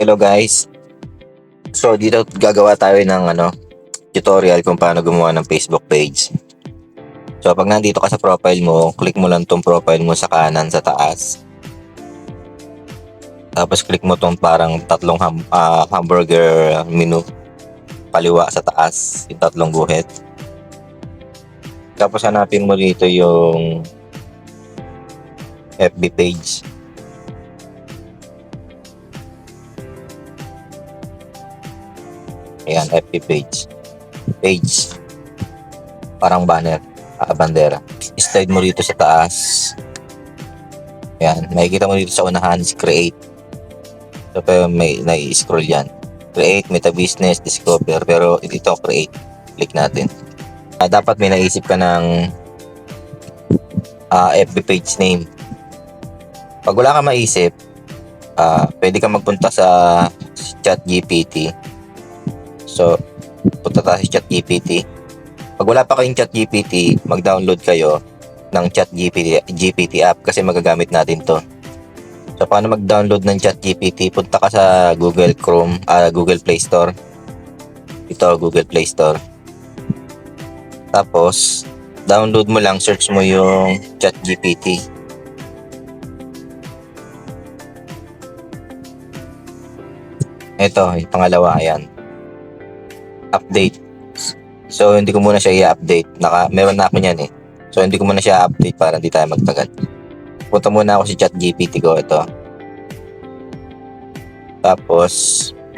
Hello guys. So dito gagawa tayo ng tutorial kung paano gumawa ng Facebook page. So pag nandito ka sa profile mo, click mo lang tong profile mo sa kanan sa taas. Tapos click mo tong parang tatlong hamburger menu kaliwa sa taas, yung tatlong guhit. Tapos hanapin mo dito yung FB page. Ayan, FB page. Page. Parang banner, bandera. Slide mo dito sa taas. Ayan, makikita mo dito sa unahan is create. So, pero may nai-scroll yan. Create, meta business, discover. Pero ito, create. Click natin. Dapat may naisip ka ng FB page name. Pag wala ka maisip, pwede ka magpunta sa ChatGPT. So, punta tayo sa ChatGPT. Pag wala pa kayong ChatGPT, mag-download kayo ng ChatGPT app kasi magagamit natin to. So, paano mag-download ng ChatGPT? Punta ka sa Google Chrome, Google Play Store. Ito, Google Play Store. Tapos, download mo lang, search mo yung ChatGPT. Ito, yung pangalawa, ayan. Update. So, hindi ko muna siya i-update. Meron na ako niyan eh. So, hindi ko muna siya update para hindi tayo magtagal. Punta muna ako sa ChatGPT ko. Ito. Tapos,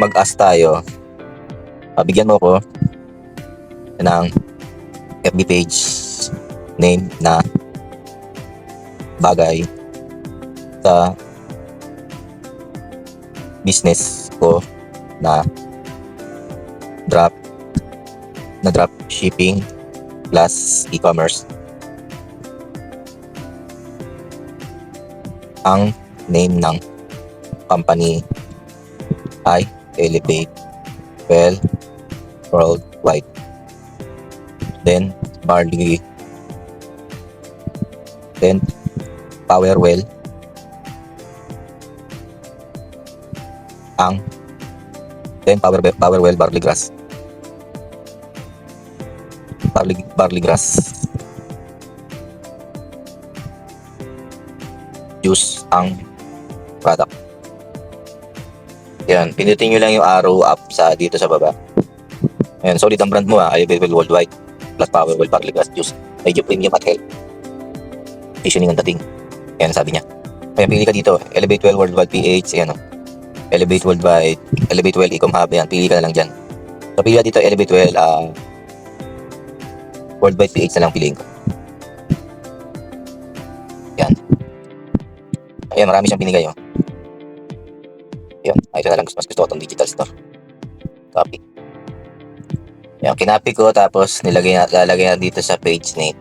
mag-ask tayo. Bigyan mo ko ng FB page name na bagay sa business ko na drop shipping plus e-commerce. Ang name ng company ay Elevate Well Worldwide. Then Barley. Then Powerwell. Then Powerwell Barley Grass. Barley grass juice ang product. Yan, pinutin nyo lang yung arrow up dito sa baba. Ayan, solid ang brand mo Elevate Worldwide plus Powerwell Barley Grass Juice. Medyo premium at health. Positioning ang dating. Ayan, sabi niya. Ayan, pili ka dito. Elevate Well Worldwide PH. Ayan Elevate Worldwide, Elevate Well Ecom Hub. Ayan, pili ka na lang dyan. So, pili ka dito Elevate Well Worldwide PH na lang piliin ko. Yan. Ayan, marami siyang binigay Yan, ayos na lang. Mas gusto ko itong digital store. Copy. Yan, kinopy ko tapos lalagay na dito sa page name.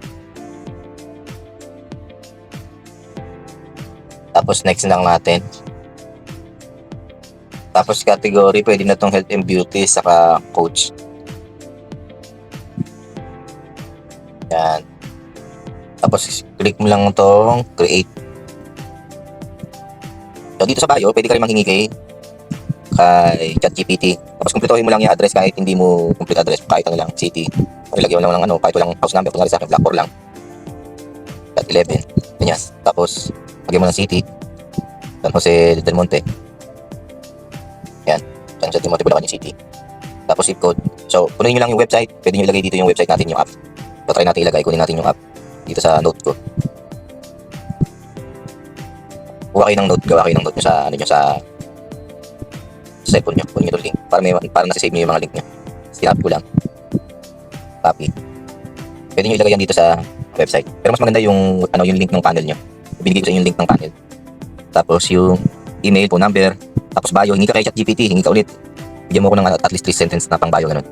Tapos next lang natin. Tapos category, pwede na itong health and beauty saka coach. Yan. Tapos click mo lang itong create. So dito sa bio, pwede ka rin manghingi kay ChatGPT. Tapos kumpletuhin mo lang yung address kahit hindi mo complete address, kahit lang city. Ilagay mo lang ng kahit walang house number, kung sa akin Blackboard lang. At 11. Ganyan. Tapos lagay mo ng city. San Jose del Monte. Yan. San Jose del Monte, Bulacan yung city. Tapos zip code. So kunin nyo lang yung website. Pwede nyo ilagay dito yung website natin, yung app. So try natin ilagay. Kunin natin yung app dito sa note ko. Gawa kayo ng note nyo sa cellphone nyo. Kunin nyo ito link. Para nasa-save nyo yung mga link nyo. Sinap ko lang. Copy. Pwede nyo ilagay yan dito sa website. Pero mas maganda yung link ng panel nyo. Binigay ko sa inyo yung link ng panel. Tapos yung email, phone number. Tapos bio. Hingi ka kay ChatGPT. Hingi ka ulit. Bigyan mo ko ng at least 3 sentence na pang bio. Ganun.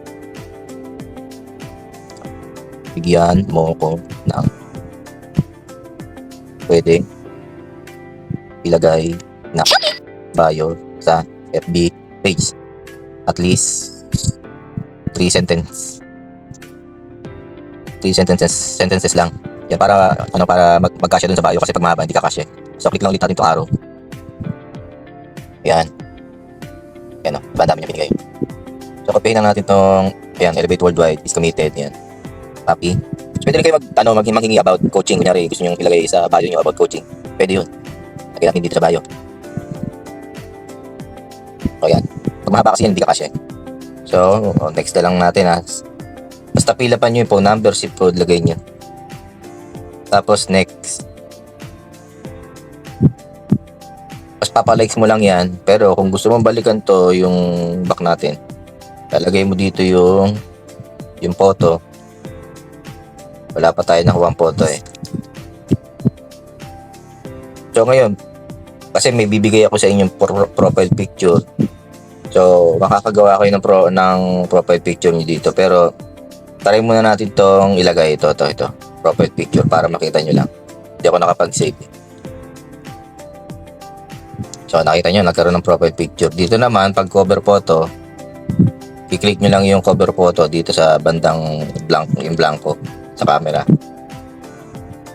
Bigyan mo ko ng pwede ilagay na bio sa FB page. At least 3 sentences lang. Yan para magkasya dun sa bio kasi pag mahaba hindi kakasya. So click lang ulit natin itong arrow. Yan. Diba, ang dami niya binigay. So, copyhin lang natin tong, ayan, Elevate Worldwide is committed, yan. Copy. So, pwede rin kayo manghingi about coaching. Kunyari, gusto nyo ilagay sa bio nyo about coaching. Pwede yun. Lagyan natin dito sa bio. So, ayan. Pag mahaba kasi yan, hindi ka kasya. So, next na lang natin ha. Basta pila pa nyo yung phone number, zip code, lagay nyo. Tapos, next. Tapos, papalikes mo lang yan. Pero, kung gusto mong balikan to, yung back natin, lalagay mo dito yung photo. Wala pa tayo nakuha ang photo eh. So, ngayon, kasi may bibigay ako sa inyong profile picture. So, makakagawa kayo ng profile picture nyo dito. Pero, try muna natin tong ilagay ito. Profile picture para makita nyo lang. Hindi ako nakapag-save. So, nakita nyo, nagkaroon ng profile picture. Dito naman, pag cover photo, i-click nyo lang yung cover photo dito sa bandang blanco sa camera.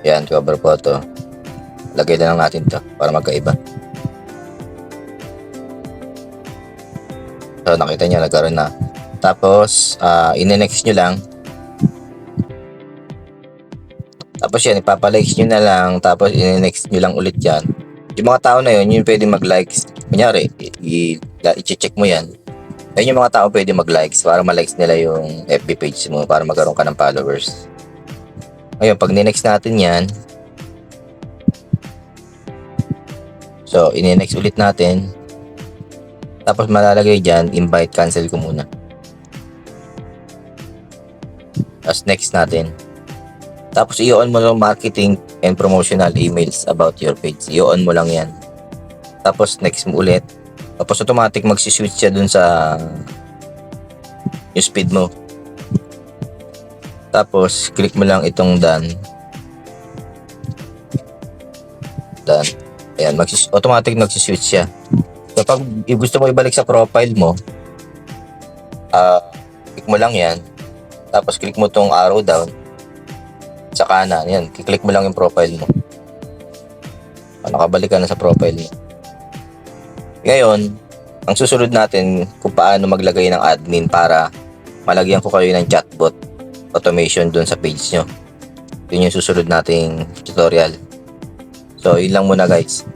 Yan, cover photo. Lagay na lang natin to para magkaiba. So, nakita nyo, nagkaroon na. Tapos, ine-next nyo lang. Tapos yan, ipapalikes nyo na lang. Tapos, ine-next nyo lang ulit yan. Yung mga tao na yun, yung pwede mag-likes. Kunyari, i-check mo yan. Ayun yung mga tao pwede mag-likes para ma-likes nila yung FB page mo para magkaroon ka ng followers. Ngayon, pag ni-next natin yan, so, ine-next ulit natin. Tapos malalagay dyan, invite, cancel ko muna. Tapos next natin. Tapos i-on mo lang marketing and promotional emails about your page. I-on mo lang yan. Tapos next mo ulit. Tapos automatic magsiswitch siya dun sa yung speed mo. Tapos click mo lang itong done. Done. Ayan, automatic nagsiswitch siya. So pag gusto mo ibalik sa profile mo, click mo lang yan. Tapos click mo tong arrow down sa kanan. Yan, click mo lang yung profile mo. Nakabalik ka na sa profile mo. Ngayon, ang susunod natin kung paano maglagay ng admin para malagyan ko kayo ng chatbot automation dun sa page nyo. Yun yung susunod nating tutorial. So, yun lang muna guys.